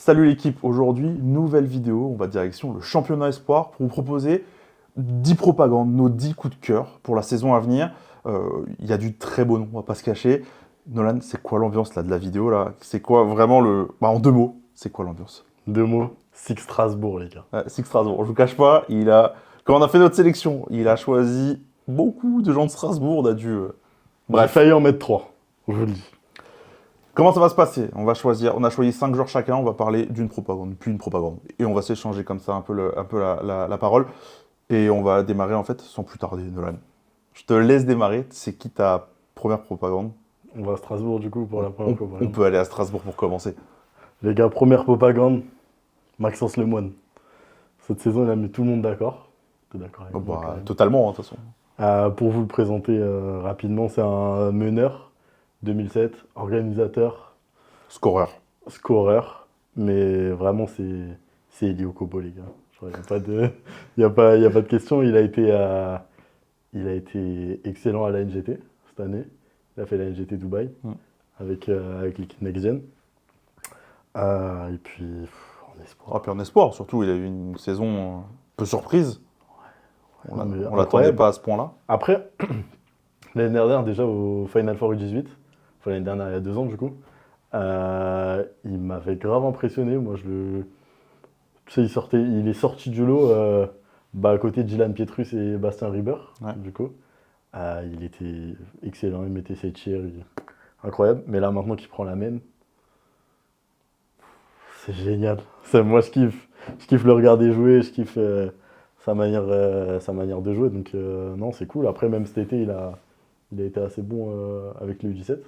Salut l'équipe, aujourd'hui, nouvelle vidéo, on va direction le championnat espoir pour vous proposer 10 propagandes, nos 10 coups de cœur pour la saison à venir. Il y a du très beau nom, on va pas se cacher. Nolan, c'est quoi l'ambiance là de la vidéo là? C'est quoi vraiment le... en 2 mots, c'est quoi l'ambiance? 2 mots, Six Strasbourg, les gars. Six Strasbourg, je vous cache pas, quand on a fait notre sélection, il a choisi beaucoup de gens de Strasbourg, on a dû... J'ai failli en mettre 3, je vous le dis. Comment ça va se passer? On a choisi 5 joueurs chacun, on va parler d'une propagande, puis une propagande. Et on va s'échanger comme ça un peu la parole. Et on va démarrer en fait sans plus tarder, Nolan. Je te laisse démarrer, c'est qui ta première propagande? On va à Strasbourg, du coup, pour la première On propagande. peut aller à Strasbourg pour commencer. Les gars, première propagande, Maxence Lemoine. Cette saison, il a mis tout le monde d'accord. T'es d'accord avec moi, quand même. Totalement, hein, de toute façon. Pour vous le présenter rapidement, c'est un meneur, 2007, organisateur, Scoreur. scoreur. Mais vraiment, c'est Elio Kobo, les gars. Il n'y a pas de, y a pas de question. Il a été excellent à la NGT cette année. Il a fait la NGT Dubaï avec l'équipe Next Gen. Et puis, en espoir. Ah, puis en espoir, surtout, il a eu une saison un peu surprise. On l'attendait pas à ce point-là. Après, l'année dernière, déjà au Final Four U18, enfin l'année dernière, il y a 2 ans du coup, il m'avait grave impressionné. Moi, tu sais, il est sorti du lot à côté de Dylan Pietrus et Bastien Rieber, du coup. Il était excellent, il mettait ses tirs, incroyable. Mais là, maintenant qu'il prend la main, c'est génial. Moi, je kiffe. Je kiffe le regarder jouer, je kiffe sa manière de jouer. Donc, non, c'est cool. Après, même cet été, il a été assez bon avec le U17.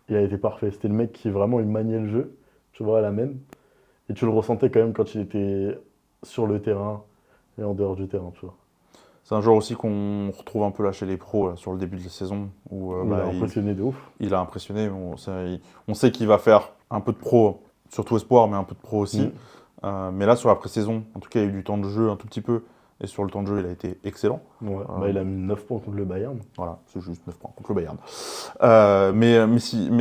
Il a été parfait. C'était le mec qui vraiment il maniait le jeu, tu vois, à la main. Et tu le ressentais quand même quand il était sur le terrain et en dehors du terrain, tu vois. C'est un joueur aussi qu'on retrouve un peu là chez les pros là, sur le début de la saison. Où, Il a impressionné de ouf. Il a impressionné. On sait qu'il va faire un peu de pro, surtout espoir, mais un peu de pro aussi. Mais là, sur la pré-saison, en tout cas, il y a eu du temps de jeu un tout petit peu. Et sur le temps de jeu, il a été excellent. Ouais, il a mis 9 points contre le Bayern. Voilà, c'est juste 9 points contre le Bayern. Mais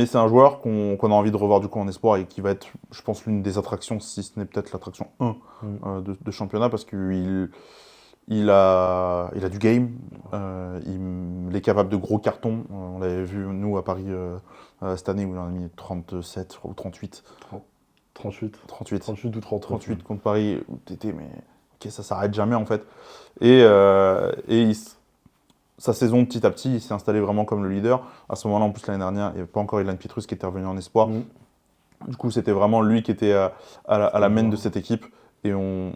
c'est un joueur qu'on a envie de revoir du coup en espoir et qui va être, je pense, l'une des attractions, si ce n'est peut-être l'attraction 1 de championnat, parce qu'il a du game, il est capable de gros cartons. On l'avait vu, nous, à Paris, cette année, où il en a mis 37 ou 38. 38 ou 30. 38 contre Paris, où t'étais, mais ok, ça s'arrête jamais en fait. Et sa saison, petit à petit, il s'est installé vraiment comme le leader. À ce moment-là, en plus, l'année dernière, il n'y avait pas encore Ilan Pietrus qui était revenu en espoir. Du coup, c'était vraiment lui qui était à la main de cette équipe. Et on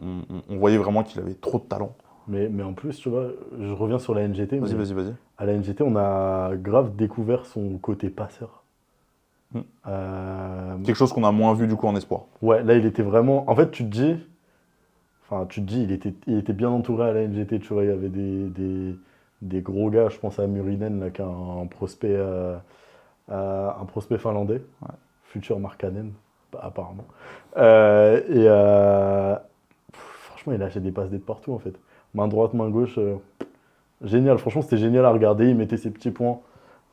voyait vraiment qu'il avait trop de talent. Mais en plus, tu vois, je reviens sur la NGT. Vas-y. À la NGT, on a grave découvert son côté passeur. Quelque chose qu'on a moins vu du coup en espoir. Ouais, là, il était vraiment... En fait, tu te dis, il était bien entouré à la NGT. Tu vois, il y avait des gros gars. Je pense à Murinen, là, qui est un prospect finlandais. Futur Markkanen, apparemment. Franchement, il lâchait des passes de partout, en fait. Main droite, main gauche. Génial. Franchement, c'était génial à regarder. Il mettait ses petits points.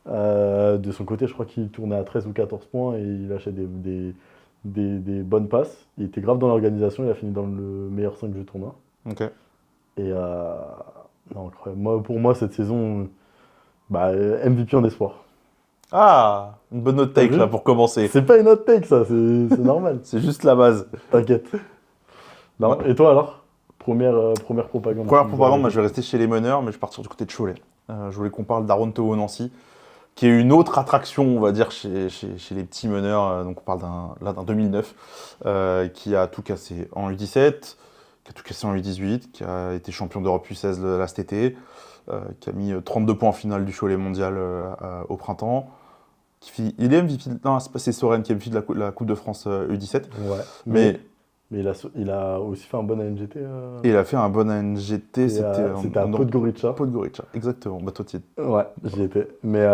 De son côté, je crois qu'il tournait à 13 ou 14 points et il lâchait des bonnes passes. Il était grave dans l'organisation. Il a fini dans le meilleur 5 du tournoi. Ok. Et non, incroyable. Pour moi, cette saison, MVP en espoir. Ah, une bonne note take là pour commencer. C'est pas une hot take, ça, c'est normal. C'est juste la base. T'inquiète. Non. Et toi alors? Première propagande. Première propagande, moi je vais rester chez les meneurs, mais je vais partir du côté de Cholet. Je voulais qu'on parle d'Aaron Théo Nancy, qui est une autre attraction, on va dire, chez les petits meneurs. Donc on parle d'un 2009, qui a tout cassé en U17, qui a tout cassé en U18, qui a été champion d'Europe U16 là cet été, qui a mis 32 points en finale du Cholet mondial au printemps. Il est MVP, non, c'est Soren qui est MVP de la Coupe de France U17. Ouais. Mais il a aussi fait un bon ANGT. Il a fait un bon ANGT, c'était à Podgorica. Podgorica, exactement. Bah toi, tu y étais. Ouais, j'y étais. Mais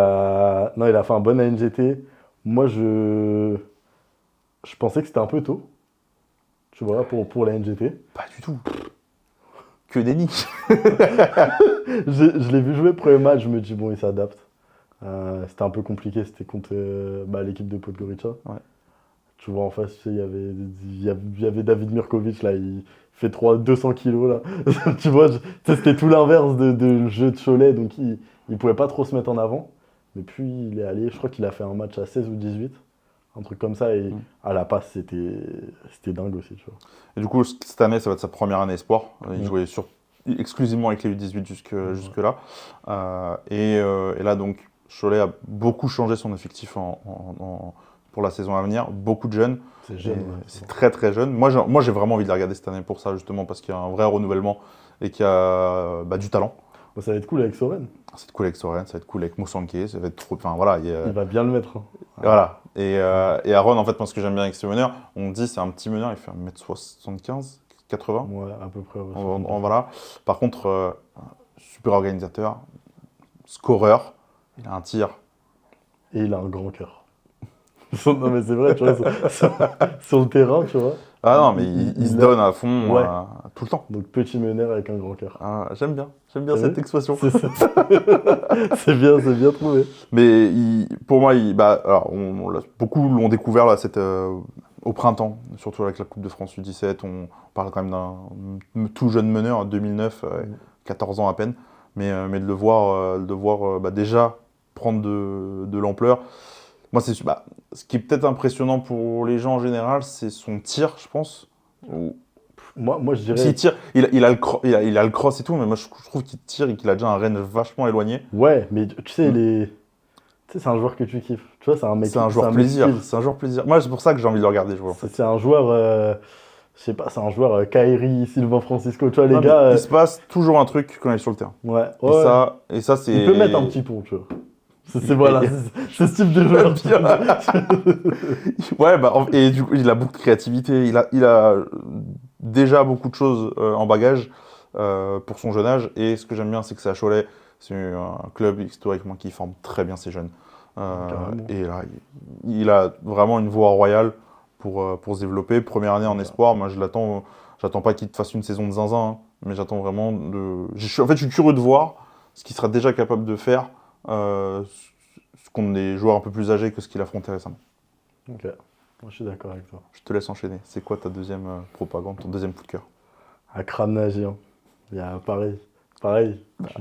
non, il a fait un bon ANGT. Moi, je pensais que c'était un peu tôt, tu vois, pour la NGT. Pas du tout. Que déni. Je l'ai vu jouer premier match, je me dis, bon, il s'adapte. C'était un peu compliqué, c'était contre l'équipe de Podgorica. Ouais. Tu vois, en face, tu sais, il y avait David Mirkovic, là, il fait 200 kilos, là. Tu vois, tu sais, c'était tout l'inverse de jeu de Cholet, donc il pouvait pas trop se mettre en avant. Mais puis, il est allé, je crois qu'il a fait un match à 16 ou 18, un truc comme ça, et à la passe, c'était dingue aussi, tu vois. Et du coup, cette année, ça va être sa première année espoir. Il Mm. jouait exclusivement avec les U18 jusque-là. Et là, donc, Cholet a beaucoup changé son effectif pour la saison à venir. Beaucoup de jeunes. C'est jeune, Et ouais. c'est très, très jeune. Moi, j'ai vraiment envie de les regarder cette année pour ça, justement, parce qu'il y a un vrai renouvellement et qu'il y a du talent. Bah, ça va être cool avec Soren. Ça va être cool avec Soren, ça va être cool avec Moussanké, ça va être trop. Enfin, voilà. Il va bien le mettre, hein. Voilà. Et Aaron, en fait, moi, ce que j'aime bien avec ce meneur, on dit c'est un petit meneur, il fait 1m75, 80. Ouais, à peu près. Ouais, Voilà. Par contre, super organisateur, scoreur, il a un tir. Et il a un grand cœur. Non, mais c'est vrai, tu vois, sur le terrain, tu vois. Ah non, mais il se donne à fond Ouais. tout le temps. Donc, petit meneur avec un grand cœur. Ah, j'aime bien T'as cette vu expression. C'est bien trouvé. Mais pour moi, alors, beaucoup l'ont découvert là, au printemps, surtout avec la Coupe de France U17. On parle quand même d'un tout jeune meneur, 2009, 14 ans à peine. Mais de le voir, déjà prendre de l'ampleur. Moi, ce qui est peut-être impressionnant pour les gens en général, c'est son tir, je pense. Moi, je dirais. S'il tire, il a le cross et tout, mais moi, je trouve qu'il tire et qu'il a déjà un range vachement éloigné. Ouais, mais tu sais, tu sais, c'est un joueur que tu kiffes. Tu vois, c'est un mec. C'est un joueur plaisir. mec C'est un joueur plaisir. Moi, c'est pour ça que j'ai envie de le regarder jouer. En fait. C'est un joueur. Je sais pas, c'est un joueur Kairi, Sylvain Francisco. Tu vois, les Non, gars. il se passe toujours un truc quand il est sur le terrain. Ouais. Et ça, c'est. Il peut mettre un petit pont, tu vois. C'est ce type de joueur. Ouais, et du coup, il a beaucoup de créativité. Il a déjà beaucoup de choses en bagage pour son jeune âge. Et ce que j'aime bien, c'est que c'est à Cholet. C'est un club historiquement qui forme très bien ses jeunes. Et là, il a vraiment une voie royale pour se développer. Première année en espoir, moi je l'attends. J'attends pas qu'il te fasse une saison de zinzin, hein, mais j'attends vraiment en fait, je suis curieux de voir ce qu'il sera déjà capable de faire contre des joueurs un peu plus âgés que ce qu'il a affronté récemment. Ok, moi je suis d'accord avec toi. Je te laisse enchaîner. C'est quoi ta deuxième propagande, ton deuxième coup de cœur? Akram Nagy, hein. Il y a pareil.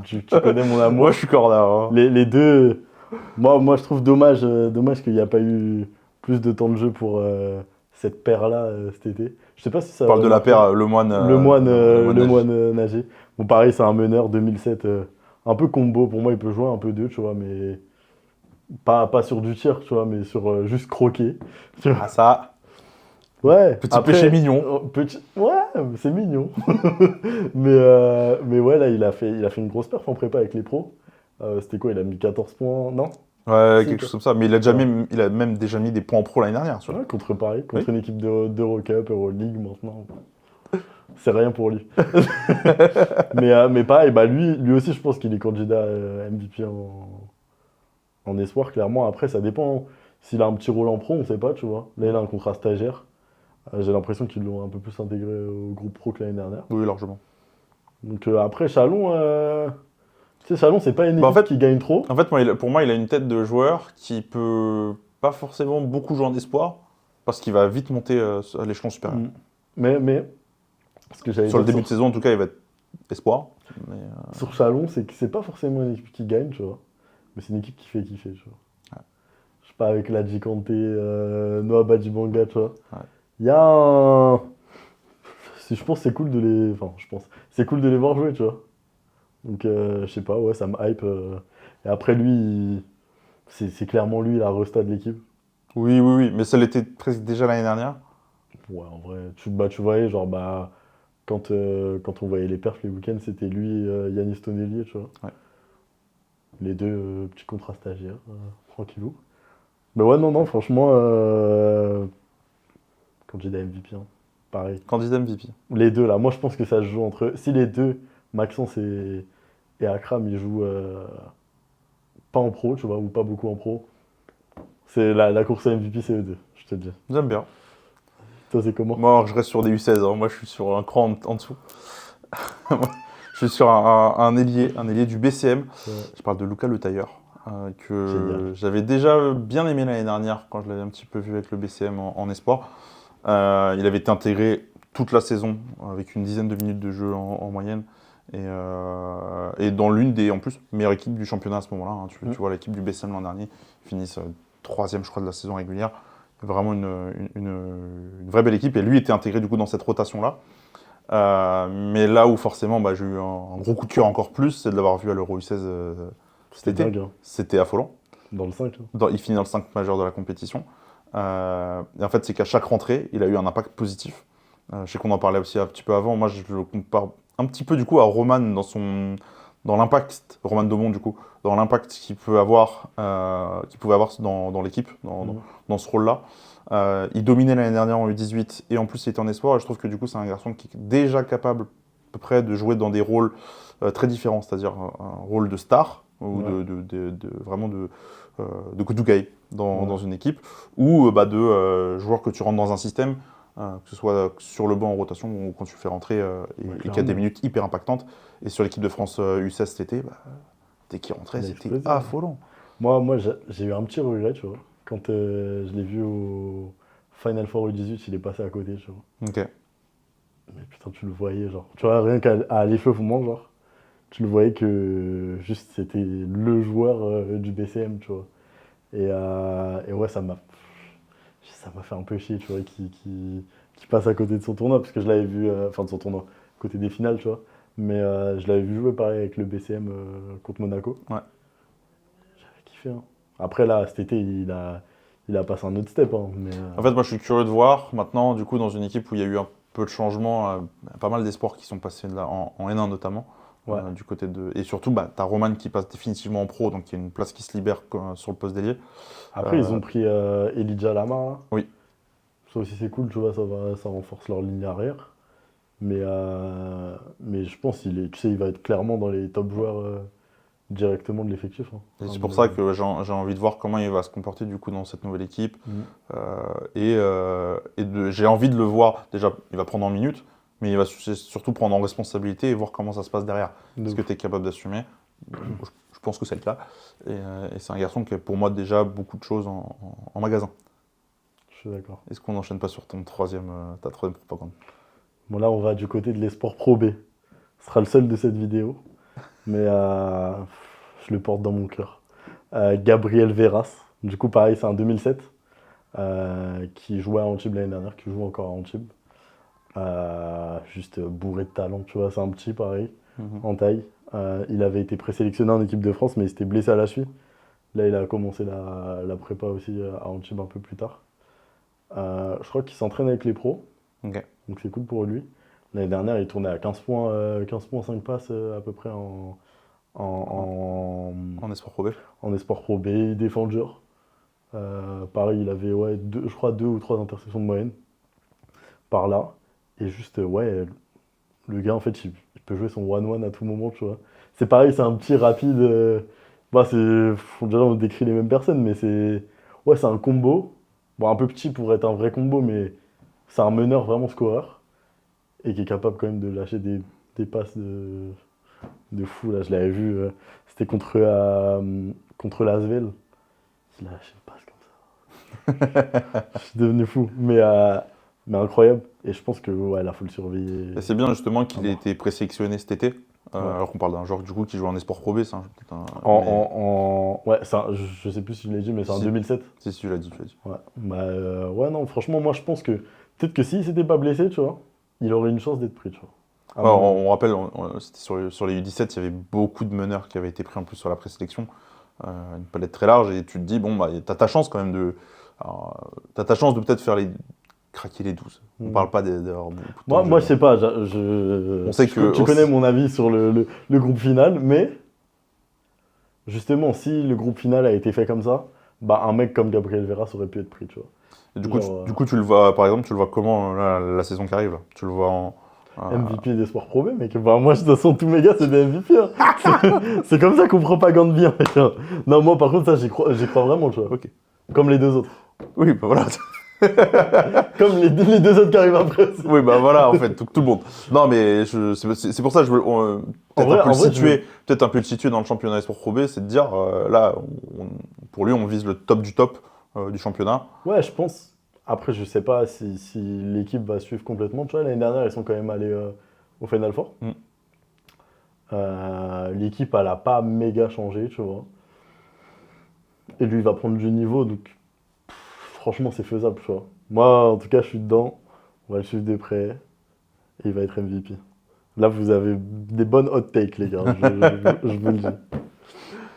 Tu connais mon amour. Moi je suis corda. Hein. Les deux. Moi je trouve dommage qu'il n'y a pas eu plus de temps de jeu pour cette paire-là cet été. Je sais pas si ça. On parle de la paire Lemoine Nagy. Bon, pareil, c'est un meneur 2007, un peu combo. Pour moi, il peut jouer un peu deux, tu vois, mais pas sur du tir, tu vois, mais sur juste croquer. Ah ça. Ouais. Petit péché mignon. Ouais, c'est mignon. mais ouais, là, il a fait une grosse perf en prépa avec les pros. C'était quoi? Il a mis 14 points, non? Ouais, quelque chose comme ça. Mais il a même déjà mis des points en pro l'année dernière. Ouais, contre Paris, contre une équipe d'Eurocup, Euroleague maintenant. C'est rien pour lui. mais pareil, lui aussi, je pense qu'il est candidat MVP en espoir, clairement. Après, ça dépend. S'il a un petit rôle en pro, on sait pas, tu vois. Là, il a un contrat stagiaire. J'ai l'impression qu'ils l'ont un peu plus intégré au groupe pro que l'année dernière. Oui, largement. Donc après, Chalon, tu sais, Chalon, c'est pas une équipe qui gagne trop. En fait, pour moi, il a une tête de joueur qui peut pas forcément beaucoup jouer en espoir parce qu'il va vite monter à l'échelon supérieur. Mais ce que j'avais sur le début de saison, en tout cas, il va être espoir. Sur Chalon, c'est que c'est pas forcément une équipe qui gagne, tu vois. Mais c'est une équipe qui fait kiffer, tu vois. Ouais. Je sais pas, avec Ladji Kanté, Noah Badjibanga, tu vois. Ouais. Il y a un... Je pense que c'est cool de les... Enfin, c'est cool de les voir jouer, tu vois. Donc, je sais pas, ouais, ça me hype. Et après, lui, c'est clairement lui la resta de l'équipe. Oui, mais ça l'était presque déjà l'année dernière. Ouais, en vrai, tu voyais, genre, quand on voyait les perfs les week-ends, c'était lui et Yanis Tonnelier, tu vois. Ouais. Les deux petits contrats stagiaires, tranquillou. Mais ouais, non, franchement, candidat MVP, hein, pareil. Candidat MVP. Les deux, là, moi je pense que ça se joue entre eux. Si les deux, Maxence et Akram, ils jouent pas en pro, tu vois, ou pas beaucoup en pro, c'est la course à MVP, c'est eux deux, je te le dis. J'aime bien. Toi, c'est comment? Moi, je reste sur des U16. Hein. Moi, je suis sur un cran en dessous. Je suis sur un ailier du BCM. Ouais. Je parle de Lucas Le Tailleur. que Génial. j'avais déjà bien aimé l'année dernière quand je l'avais un petit peu vu avec le BCM en espoir. Il avait été intégré toute la saison avec une dizaine de minutes de jeu en moyenne. Et dans l'une des, en plus, meilleures équipes du championnat à ce moment-là. Hein. Tu vois l'équipe du BCM l'an dernier, ils finissent troisième, je crois, de la saison régulière. Vraiment une vraie belle équipe. Et lui était intégré du coup dans cette rotation-là. Mais là où forcément j'ai eu un gros coup de cœur encore plus, c'est de l'avoir vu à l'Euro U16 cet été. Dingue, hein. C'était affolant. Dans le 5. Hein. Il finit dans le 5 majeur de la compétition. Et en fait, c'est qu'à chaque rentrée, il a eu un impact positif. Je sais qu'on en parlait aussi un petit peu avant. Moi, je le compare un petit peu du coup à Roman dans l'impact, Roman Domon du coup, dans l'impact qu'il pouvait avoir dans l'équipe, dans ce rôle-là. Il dominait l'année dernière en U18 et en plus il était en espoir. Et je trouve que du coup c'est un garçon qui est déjà capable à peu près de jouer dans des rôles très différents, c'est-à-dire un rôle de star ou vraiment de Kudugai dans une équipe ou de joueur que tu rentres dans un système. Que ce soit sur le banc en rotation ou quand tu fais rentrer et qu'il y a des minutes hyper impactantes. Et sur l'équipe de France U16 cet été, dès qu'il rentrait, c'était affolant. Moi j'ai eu un petit regret, tu vois. Quand je l'ai vu au Final Four U18, il est passé à côté, tu vois. Ok. Mais putain, tu le voyais, genre. Tu vois, rien qu'à l'échauffement, genre. Tu le voyais que juste c'était le joueur du BCM, tu vois. Et ouais, ça m'a fait un peu chier, tu vois, qui passe à côté de son tournoi, parce que je l'avais vu, enfin de son tournoi, côté des finales, tu vois. Mais je l'avais vu jouer pareil avec le BCM contre Monaco. Ouais. J'avais kiffé. Hein. Après, là, cet été, il a passé un autre step. Hein, mais, En fait, moi, je suis curieux de voir maintenant, du coup, dans une équipe où il y a eu un peu de changement, pas mal d'espoirs qui sont passés là, en N1 notamment. Ouais. Du côté de... Et surtout, t'as Roman qui passe définitivement en pro, donc il y a une place qui se libère sur le poste d'ailier. Après, ils ont pris Elijah Lamar. Là. Oui. Ça aussi, c'est cool, tu vois, ça renforce leur ligne arrière. Mais je pense qu'il il va être clairement dans les top joueurs directement de l'effectif. Hein. Et c'est pour ça que j'ai envie de voir comment il va se comporter du coup dans cette nouvelle équipe. J'ai envie de le voir. Déjà, il va prendre en minutes, mais il va surtout prendre en responsabilité et voir comment ça se passe derrière. Est-ce que tu es capable d'assumer? Je pense que c'est le cas. Et c'est un garçon qui a pour moi déjà beaucoup de choses en magasin. Je suis d'accord. Est-ce qu'on n'enchaîne pas sur ta troisième propagande? Bon, là, on va du côté de l'esport Pro B. Ce sera le seul de cette vidéo. Mais je le porte dans mon cœur. Gabriel Veras. Du coup, pareil, c'est un 2007. Qui jouait à Antibes l'année dernière, qui joue encore à Antibes. Juste bourré de talent, tu vois. C'est un petit, pareil, en taille. Il avait été présélectionné en équipe de France, mais il s'était blessé à la suite. Là, il a commencé la prépa aussi à Antibes un peu plus tard. Je crois qu'il s'entraîne avec les pros. Okay. Donc c'est cool pour lui. L'année dernière, il tournait à 15 points, 5 passes à peu près en espoir Pro B. En espoir Pro B, défender. Pareil, il avait je crois 2 ou 3 interceptions de moyenne par là. Et juste, le gars, en fait, il peut jouer son 1-1 à tout moment, tu vois. C'est pareil, c'est un petit rapide. Déjà, on décrit les mêmes personnes, mais c'est un combo. Bon, un peu petit pour être un vrai combo, mais c'est un meneur vraiment scoreur. Et qui est capable quand même de lâcher des passes de fou. Là, je l'avais vu, c'était contre l'Asvel. Il a lâché une passe comme ça. Je suis devenu fou. Mais incroyable. Et je pense que là, faut le surveiller. Et c'est bien justement qu'il ait été présélectionné cet été. Alors qu'on parle d'un joueur du coup qui joue en espoir Pro B, c'est je sais plus si je l'ai dit, mais c'est en 2007. Si, tu l'as dit. Ouais. Non, franchement, moi je pense que peut-être que s'il s'était pas blessé, tu vois, il aurait une chance d'être pris, tu vois. On rappelle, c'était sur les U17, il y avait beaucoup de meneurs qui avaient été pris en plus sur la présélection. Une palette très large, et tu te dis, bon, t'as ta chance quand même t'as ta chance de peut-être craquer les 12. On parle pas d'avoir beaucoup de temps. Moi, je sais pas. On sait que tu connais mon avis sur le groupe final, mais justement, si le groupe final a été fait comme ça, un mec comme Gabriel Veras aurait pu être pris, tu vois. Et du coup, tu le vois, par exemple, comment la saison qui arrive là. Tu le vois en MVP des sports Pro B, mec. Moi, de toute façon, tous mes gars, c'est des MVP. Hein. C'est comme ça qu'on propagande bien, mec. Non, moi, par contre, ça, j'y crois vraiment, tu vois. Ok. Comme les deux autres. Oui, voilà. Comme les deux autres qui arrivent après aussi. Oui, bah voilà, en fait, tout le monde. Non, mais c'est pour ça que je veux peut-être un peu le situer dans le championnat Esport Pro B, c'est de dire, là, pour lui, on vise le top du top du championnat. Ouais, je pense. Après, je sais pas si l'équipe va suivre complètement. Tu vois, l'année dernière, ils sont quand même allés au Final Four. Mm. L'équipe, elle a pas méga changé, tu vois. Et lui, il va prendre du niveau, donc franchement, c'est faisable, tu vois. Moi, en tout cas, je suis dedans. On va le suivre de près. Et il va être MVP. Là, vous avez des bonnes hot takes, les gars. Je vous le dis.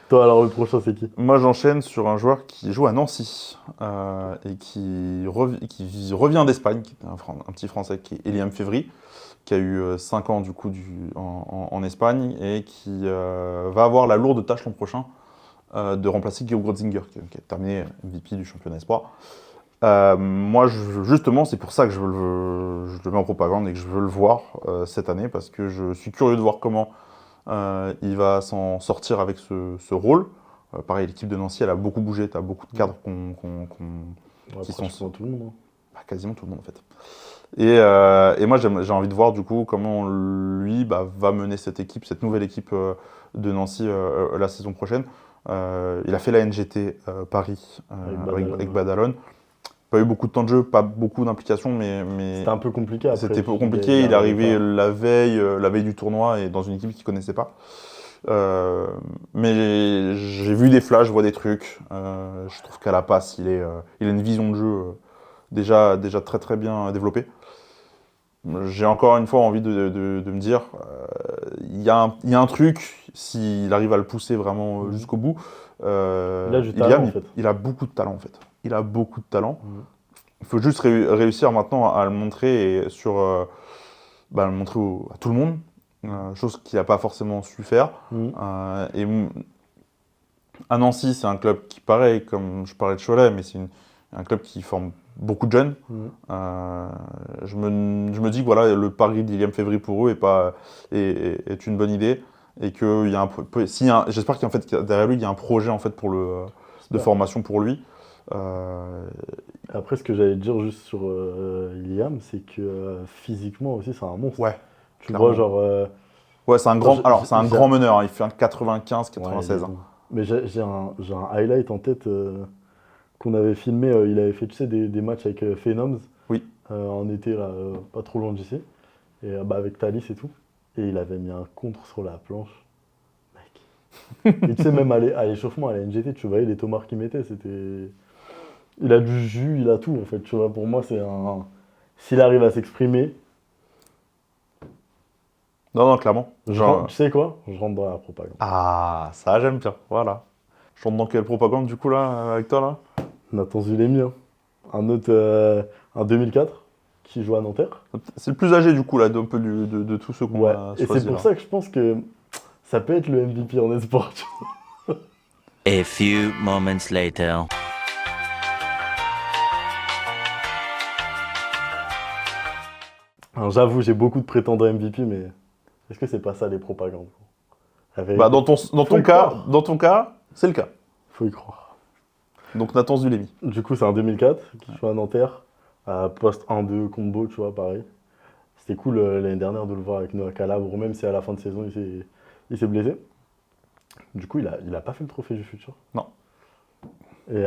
Toi, alors, le prochain, c'est qui? Moi, j'enchaîne sur un joueur qui joue à Nancy et qui revient d'Espagne, qui est un petit Français qui est Eliam Fevri, qui a eu 5 ans du coup en Espagne et qui va avoir la lourde tâche l'an prochain de remplacer Guillaume Grotzinger, qui a terminé MVP du championnat espoir. Moi, justement, c'est pour ça que je le mets en propagande et que je veux le voir cette année, parce que je suis curieux de voir comment il va s'en sortir avec ce rôle. Pareil, l'équipe de Nancy, elle a beaucoup bougé, tu as beaucoup de cadres Ouais, qui sont... tout le monde. Hein. Bah, quasiment tout le monde en fait. Et moi, j'ai envie de voir du coup comment lui va mener cette équipe, cette nouvelle équipe de Nancy la saison prochaine. Il a fait la NGT Paris avec Badalone. Pas eu beaucoup de temps de jeu, pas beaucoup d'implication, mais C'était un peu compliqué après. c'était compliqué. Il est arrivé la veille du tournoi et dans une équipe qu'il connaissait pas. Mais j'ai vu des flashs, je vois des trucs. Je trouve qu'à la passe, il a une vision de jeu déjà très très bien développée. J'ai encore une fois envie de me dire, il y a un truc, s'il arrive à le pousser vraiment jusqu'au bout. Il a du talent, en fait. Il a beaucoup de talent en fait. Il a beaucoup de talent. Il faut juste réussir maintenant à le montrer et le montrer à tout le monde, chose qu'il n'a pas forcément su faire. Et à Nancy, c'est un club qui, pareil, comme je parlais de Cholet, mais c'est un club qui forme beaucoup de jeunes. Je me dis que voilà, le pari d'Iliam Fevri pour eux est une bonne idée et qu'il y a j'espère qu'en fait derrière lui il y a un projet en fait de formation pour lui. Après, ce que j'allais dire juste sur Iliam, c'est que physiquement aussi, c'est un monstre. Ouais. Tu vois, genre. Ouais, c'est un grand. Alors, c'est un grand meneur. Il fait un 95-96. Ouais, mais j'ai un highlight en tête qu'on avait filmé. Il avait fait, tu sais, des matchs avec Phenoms. Oui. En été, là, pas trop loin d'ici. Et avec Thalys et tout. Et il avait mis un contre sur la planche. Mec. Et tu sais, même à l'échauffement, à la NGT, tu voyais les tomards qu'il mettait. C'était. Il a du jus, il a tout, en fait. Tu vois, pour moi, c'est un. S'il arrive à s'exprimer. Non, clairement. Tu sais quoi? Je rentre dans la propagande. Ah, ça, j'aime bien. Voilà. Je rentre dans quelle propagande, du coup, là, avec toi, là? Nathan Zulemi, hein. Un autre, un 2004, qui joue à Nanterre. C'est le plus âgé, du coup, là, d'un peu de tous ceux qu'on a choisis. Et c'est pour ça que je pense que ça peut être le MVP en espoir. A few moments later. Alors, j'avoue, j'ai beaucoup de prétendants MVP, mais est-ce que c'est pas ça les propagandes? Dans ton cas, c'est le cas. Faut y croire. Donc Nathan Zulemi. Du coup, c'est un 2004 qui joue à Nanterre, à poste 1-2 combo, tu vois, pareil. C'était cool l'année dernière de le voir avec Noah Calabre, même si à la fin de saison il s'est blessé. Du coup, il a pas fait le trophée du futur. Non. Et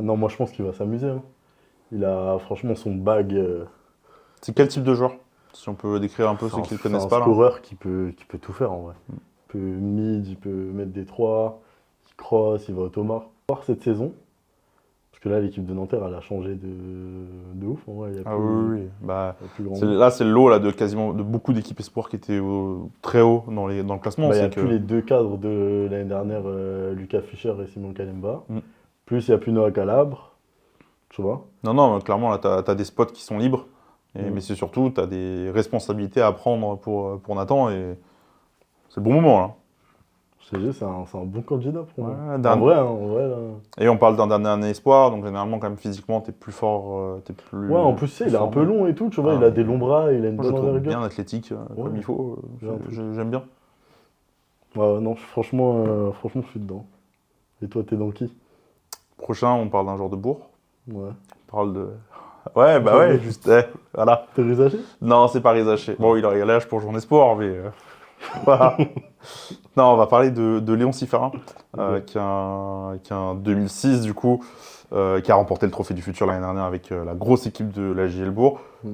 non, moi je pense qu'il va s'amuser. Hein. Il a franchement son bag. C'est quel type de joueur? Si on peut décrire un peu ceux qui ne le connaissent pas. C'est un scoreur qui peut tout faire en vrai. Il peut mid, il peut mettre des 3, il cross, il va au tomar. Cette saison, parce que là l'équipe de Nanterre elle a changé de ouf en vrai. Oui. Bah, plus grand là c'est le lot là, de beaucoup d'équipes espoirs qui étaient très haut dans le classement. Il n'y a plus les deux cadres de l'année dernière, Lucas Fischer et Simon Kalemba. Plus il n'y a plus Noah Calabre, tu vois. Non, clairement là tu as des spots qui sont libres. Mais c'est surtout, tu as des responsabilités à prendre pour Nathan et c'est le bon moment là. Je te dis, c'est un bon candidat pour moi. Ouais, en vrai, là. Et on parle d'un dernier espoir, donc généralement quand même physiquement t'es plus fort, t'es plus. Ouais, en plus il est un peu long et tout, tu vois, il a des longs bras, il a une bonne envergure. Bien athlétique comme il faut, j'aime bien. Ouais, non, franchement, je suis dedans. Et toi, t'es dans qui? Prochain, on parle d'un joueur de Bourg. Ouais. On parle Ouais, bah ouais, juste, voilà. T'es Rizaché? Non, c'est pas Rizaché. Bon, il aurait l'âge pour jouer en espoir, mais voilà. Non, on va parler de Léon Siffarin, Ok. qui est un 2006 du coup, qui a remporté le Trophée du Futur l'année dernière avec la grosse équipe de la JL Bourg. Mm.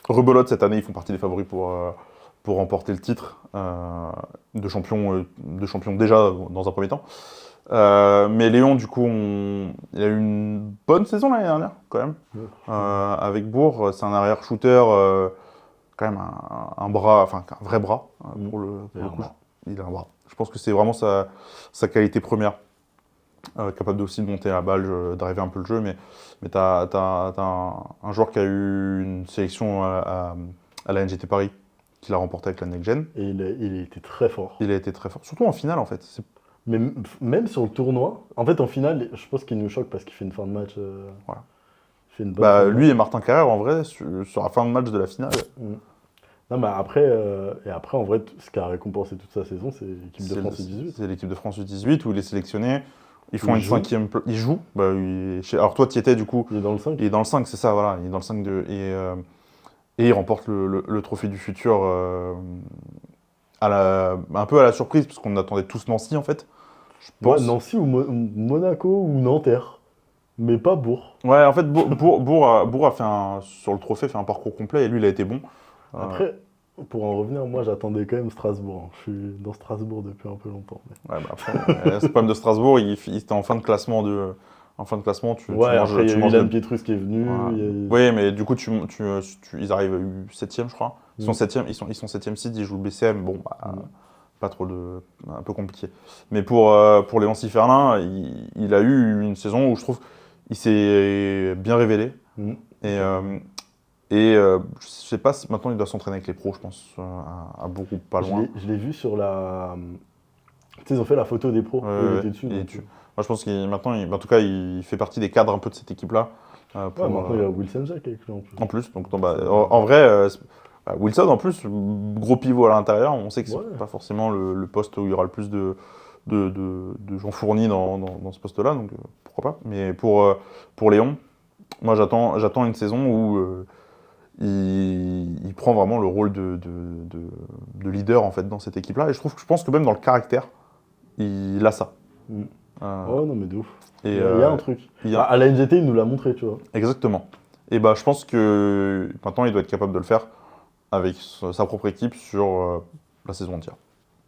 Rebelote, cette année, ils font partie des favoris pour remporter le titre de champion déjà dans un premier temps. Mais Léon, du coup, il a eu une bonne saison l'année dernière, quand même. Ouais. Avec Bourg, c'est un arrière-shooter, quand même un bras, enfin un vrai bras, pour le Il a un coup. bras. Il a un bras. Je pense que c'est vraiment sa qualité première. Capable aussi de monter la balle, d'arriver un peu le jeu, mais t'as un joueur qui a eu une sélection à la NGT Paris, qu'il a remporté avec la Next Gen. Et il a été très fort. Il a été très fort, surtout en finale en fait. Mais même sur le tournoi, en fait, en finale, je pense qu'il nous choque parce qu'il fait une fin de match. Voilà. Il fait une bonne fin de Lui et Martin Carrère, en vrai, sur la fin de match de la finale, Mm. Non, mais après, en vrai, ce qui a récompensé toute sa saison, c'est l'équipe de c'est France U18. c'est l'équipe de France U18 où il est sélectionné. Ils font Il une joue. cinquième place. Il joue. Alors toi, tu y étais du coup. Il est dans le 5. Il est dans le 5, c'est ça, voilà. Il est dans le 5 et il remporte le trophée du futur un peu à la surprise, parce qu'on attendait tous Nancy en fait. Je pense. Nancy ou Monaco ou Nanterre. Mais pas Bourg. Ouais, en fait, Bourg a sur le trophée, fait un parcours complet et lui, il a été bon. Après, pour en revenir, moi j'attendais quand même Strasbourg. Hein. Je suis dans Strasbourg depuis un peu longtemps. Mais... Ouais, après, c'est le problème de Strasbourg, il était en fin de classement. En fin de classement, tu Ouais, manges. après il y a Tu eu manges Ilan le- Pietrus qui est venu. Voilà. il y a eu- Oui, mais du coup, ils arrivent 7ème, je crois. Ils sont Mm. 7ème, ils sont 7ème seed, ils jouent le BCM. Bon, Mm. pas trop un peu compliqué. Mais pour Léon Sifferlin, il a eu une saison où je trouve qu'il s'est bien révélé. Mm. Je sais pas si maintenant il doit s'entraîner avec les pros, je pense, à Bourg ou pas loin. Je l'ai vu sur la. Tu sais, ils ont fait la photo des pros. Ouais, Il ouais, était dessus. il est donc, dessus. Moi, je pense qu'il maintenant, en tout cas, il fait partie des cadres un peu de cette équipe-là. Ouais, maintenant il y a Wilson Jack avec lui en plus. En plus, donc en vrai, Wilson en plus, gros pivot à l'intérieur, on sait que c'est Ouais. pas forcément le poste où il y aura le plus de gens fournis dans ce poste-là, donc pourquoi pas. Mais pour Léon, moi j'attends une saison où il prend vraiment le rôle de leader en fait dans cette équipe-là, et je pense que même dans le caractère, il a ça. Mm. Euh, Oh non, mais de ouf. et, Il y a un truc. il y a- À la NGT, il nous l'a montré, tu vois. Exactement. Et je pense que maintenant, il doit être capable de le faire avec sa propre équipe sur la saison entière.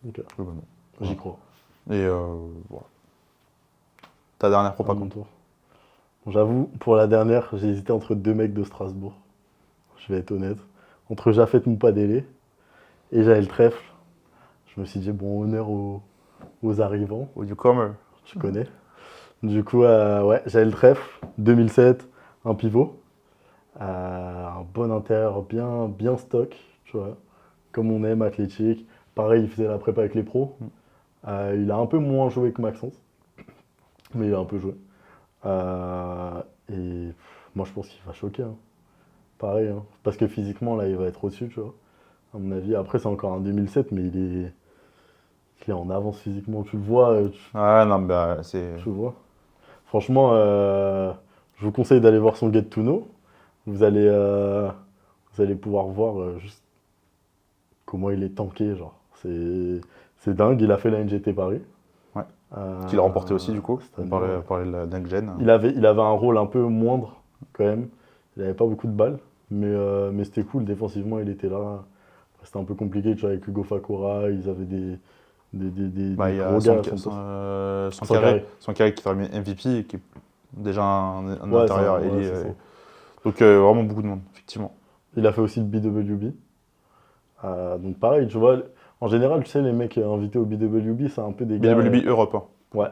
Ok. Globalement. J'y crois. Et voilà. Ta dernière À propa, mon quoi. tour. Bon, j'avoue, pour la dernière, j'ai hésité entre deux mecs de Strasbourg. Je vais être honnête. Entre Jafet Moupadele et Jaël Trèfle. Je me suis dit, bon, honneur aux arrivants. Au newcomer. Je connais. Du coup, ouais, Jaël Trèfle, 2007, un pivot. Un bon intérieur, bien stock, tu vois. Comme on aime, athlétique. Pareil, il faisait la prépa avec les pros. Il a un peu moins joué que Maxence. Mais il a un peu joué. Moi, je pense qu'il va choquer. Hein. Pareil, hein. Parce que physiquement, là, il va être au-dessus, tu vois. À mon avis. Après, c'est encore un 2007, mais il est en avance physiquement. Tu le vois, Ouais, non, c'est. tu le vois. Franchement, je vous conseille d'aller voir son Get to Know. Vous allez pouvoir voir juste comment il est tanké, genre. C'est dingue. Il a fait la NGT Paris. Ouais. Qu'il a remporté aussi, du coup. cette On année, parlait de la Next Gen. Il avait un rôle un peu moindre, quand même. Il n'avait pas beaucoup de balles. Mais c'était cool. Défensivement, il était là. C'était un peu compliqué, tu vois, avec Hugo Fakora. Ils avaient des Il y a gros gars. à son poste. Sankaré qui termine MVP et qui est déjà un Ouais, intérieur c'est ailier. c'est ça. Donc vraiment beaucoup de monde, effectivement. Il a fait aussi le BWB. Donc pareil, tu vois, en général, tu sais, les mecs invités au BWB, c'est un peu des gars... BWB Europe. Hein. Ouais.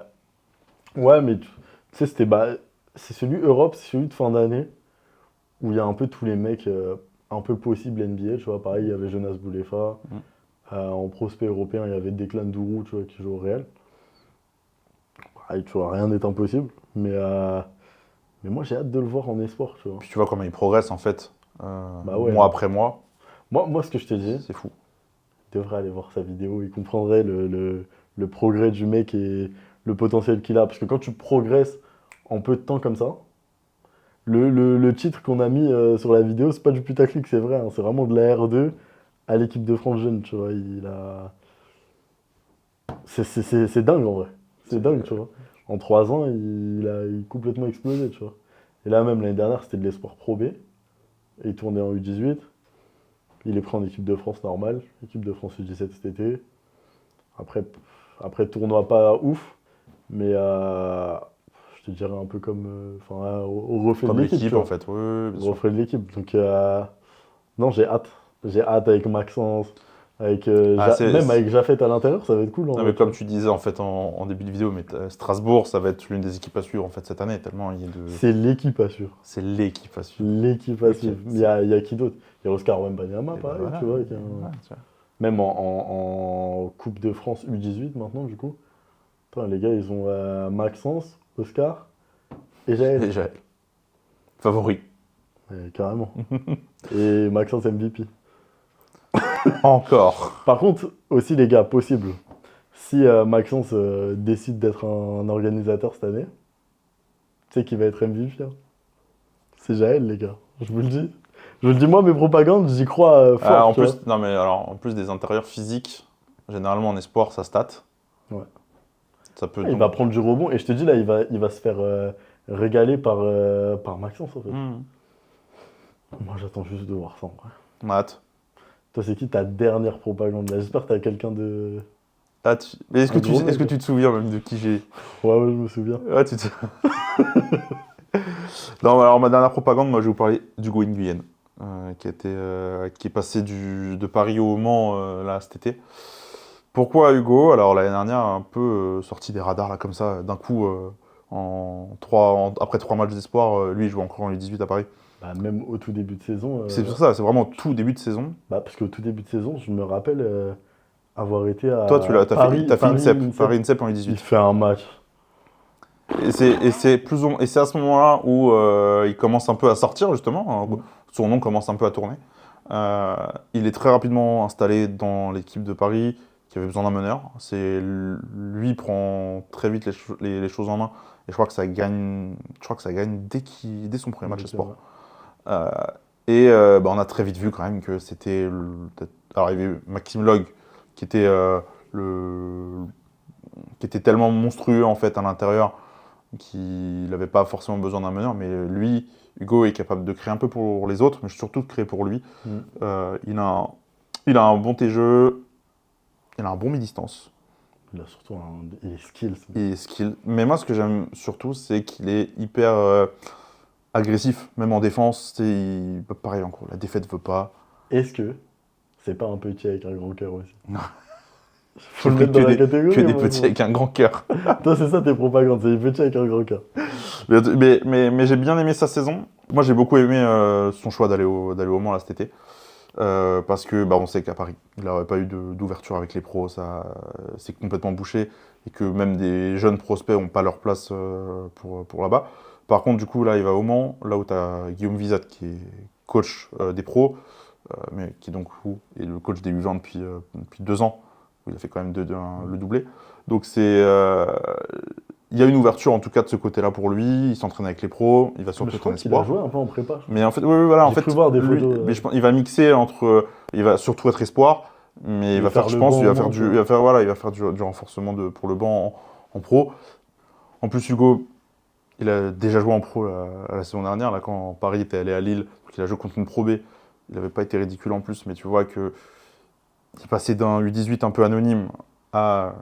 Ouais, mais tu sais, c'est celui Europe, c'est celui de fin d'année, où il y a un peu tous les mecs un peu possibles NBA, tu vois. Pareil, il y avait Jonas Boulefa. En prospect européen, il y avait Declan Dourou, tu vois, qui joue au Real. Pareil, tu vois, rien n'est impossible. Mais moi, j'ai hâte de le voir en espoir, tu vois. Puis tu vois comment il progresse, en fait, ouais. mois après mois. Moi, ce que je t'ai dit, C'est fou. il devrait aller voir sa vidéo, il comprendrait le progrès du mec et le potentiel qu'il a. Parce que quand tu progresses en peu de temps comme ça, Le titre qu'on a mis sur la vidéo, c'est pas du putaclic, c'est vrai, hein, c'est vraiment de la R2 à l'équipe de France jeune, tu vois. C'est dingue en vrai. C'est dingue, tu vois. En 3 ans, il a complètement explosé, tu vois. Et là, même l'année dernière, c'était de l'espoir Pro B. Et il tournait en U18. Il est pris en équipe de France normale, équipe de France U17 cet été. Après tournoi pas ouf, mais je te dirais un peu comme au reflet Comme de l'équipe. l'équipe, tu vois. en fait. Oui, bien Au sûr. reflet de l'équipe. Donc, non, j'ai hâte. J'ai hâte avec Maxence, avec, même avec Jaffet à l'intérieur, ça va être cool. En Non, vrai, mais comme tu tu disais en fait en début de vidéo, mais Strasbourg, ça va être l'une des équipes à suivre en fait cette année, tellement il y a de. vois. C'est l'équipe à suivre. C'est l'équipe à suivre. L'équipe à Ok, suivre. Il y a qui d'autre? Il y a Oscar Wembanyama, Et ben pareil, voilà, tu vois. ouais, tu vois. Même en Coupe de France U18 maintenant, du coup. Putain, les gars, ils ont Maxence, Oscar et Jaël. Et Jaël. Favori. Carrément. Et Maxence MVP. Encore. Par contre, aussi, les gars, possible. Si Maxence décide d'être un organisateur cette année, tu sais qui va être MVP, hein. C'est Jaël, les gars. Je vous le dis. Je vous le dis, moi, mes propagandes, j'y crois fort. En tu vois. plus, non mais alors en plus des intérieurs physiques, généralement en espoir, ça stat. Ouais. Ça peut. Il va prendre du rebond. Et je te dis, là, il va se faire régaler par Maxence, en fait. Moi, j'attends juste de voir ça, en vrai. On a hâte. Toi, c'est qui ta dernière propagande, là? J'espère que t'as quelqu'un de... Mais est-ce que Un gros mec, est-ce que tu te souviens même de qui j'ai. Ouais, je me souviens. Ouais, tu te. Non, alors ma dernière propagande, moi je vais vous parler d'Hugo Nguyen, qui est passé de Paris au Mans là cet été. Pourquoi Hugo? Alors l'année dernière, un peu sorti des radars là comme ça, d'un coup, après 3 matchs d'espoir, lui il joue encore en U18 à Paris. Bah, même au tout début de saison... C'est pour ça, c'est vraiment tout début de saison. Bah, parce qu'au tout début de saison, je me rappelle avoir été à Toi, t'as Paris, fait INSEP, INSEP. Paris INSEP en Il U18. fait un match. Et c'est à ce moment-là où il commence un peu à sortir justement, hein, son nom commence un peu à tourner. Il est très rapidement installé dans l'équipe de Paris qui avait besoin d'un meneur. Lui prend très vite les choses en main et je crois que ça gagne dès son premier match de sport. On a très vite vu quand même que c'était alors il y avait Maxime Log qui était qui était tellement monstrueux en fait à l'intérieur qu'il n'avait pas forcément besoin d'un meneur, mais lui, Hugo, est capable de créer un peu pour les autres, mais surtout de créer pour lui. Il a un bon T-jeu, il a un bon mi-distance. Il a surtout il est skills. Il est skill. Mais moi, ce que j'aime surtout, c'est qu'il est hyper agressif, même en défense. Pareil, encore, la défaite veut pas. Est-ce que c'est pas un petit avec un grand cœur aussi? Non. Faut le mettre dans la catégorie. Que des moi, petits moi. avec un grand cœur. Toi, c'est ça tes propagandes, c'est des petits avec un grand cœur. Mais j'ai bien aimé sa saison. Moi, j'ai beaucoup aimé son choix d'aller au Mans là, cet été. Parce que on sait qu'à Paris, il n'aurait pas eu d'ouverture avec les pros, ça c'est complètement bouché, et que même des jeunes prospects n'ont pas leur place pour là-bas. Par contre, du coup, là, il va au Mans, là où tu as Guillaume Vizat, qui est coach des pros, mais qui donc est le coach des U20 depuis 2 ans. Il a fait quand même le doublé. Donc il y a une ouverture en tout cas de ce côté-là pour lui. Il s'entraîne avec les pros, il va surtout être en Il a espoir. joué un peu en prépa. Mais en fait, voilà, J'ai cru voir des photos, mais il va mixer entre, il va surtout être espoir, mais il va faire, je pense, il va faire du renforcement pour le banc en pro. En plus, Hugo, il a déjà joué en pro à la saison dernière, là, quand Paris était allé à Lille, donc il a joué contre une Pro B. Il n'avait pas été ridicule en plus, mais tu vois que il est passé d'un U18 un peu anonyme à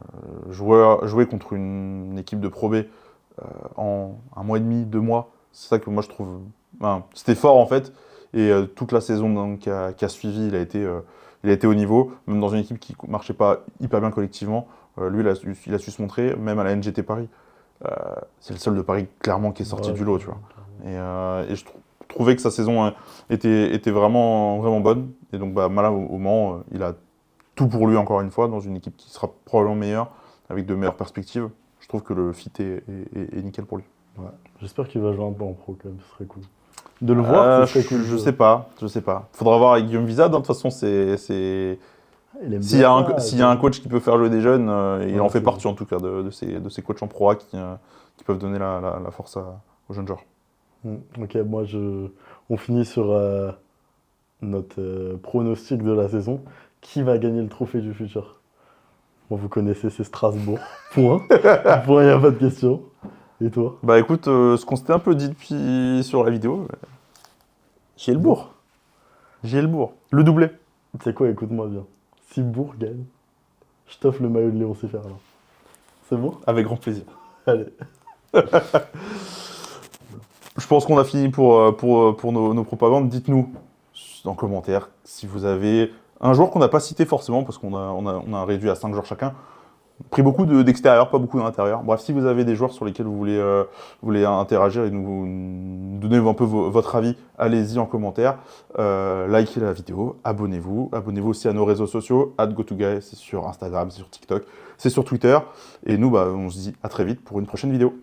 jouer contre une équipe de Pro B en 1 mois et demi, 2 mois. C'est ça que moi je trouve. C'était fort en fait. Et toute la saison qui a suivi, il a été au niveau, même dans une équipe qui ne marchait pas hyper bien collectivement. Lui, il a su se montrer, même à la NGT Paris. C'est le seul de Paris clairement qui est sorti du lot, tu vois. Et je trouvais que sa saison était vraiment, vraiment bonne. Et donc là, au Mans, il a tout pour lui encore une fois, dans une équipe qui sera probablement meilleure, avec de meilleures perspectives. Je trouve que le fit est nickel pour lui. Ouais. J'espère qu'il va jouer un peu en pro quand même, ce serait cool. De le voir, ce serait cool. Je sais pas. Faudra voir avec Guillaume Vizat, de toute façon, s'il y a un coach qui peut faire jouer des jeunes, il en fait partie en tout cas de ces coachs en pro A qui peuvent donner la force aux jeunes joueurs. Ok, on finit sur notre pronostic de la saison. Qui va gagner le trophée du futur? Bon, vous connaissez, c'est Strasbourg. Point. Point, il n'y a pas de question. Et toi? Bah écoute, ce qu'on s'était un peu dit depuis sur la vidéo, Gielbourg. Gielbourg. Le doublé. Tu sais quoi, écoute-moi bien. Si Bourg gagne, je t'offre le maillot de Léon Ciferlin. C'est bon? Avec grand plaisir. Allez. Je pense qu'on a fini pour nos propagandes. Dites-nous en commentaire si vous avez un joueur qu'on n'a pas cité forcément, parce qu'on a réduit à 5 joueurs chacun. Pris beaucoup d'extérieur, pas beaucoup d'intérieur. Bref, si vous avez des joueurs sur lesquels vous voulez interagir et nous donner un peu votre avis, allez-y en commentaire. Likez la vidéo, abonnez-vous. Abonnez-vous aussi à nos réseaux sociaux, @GoToGuy, c'est sur Instagram, c'est sur TikTok, c'est sur Twitter. Et nous, on se dit à très vite pour une prochaine vidéo.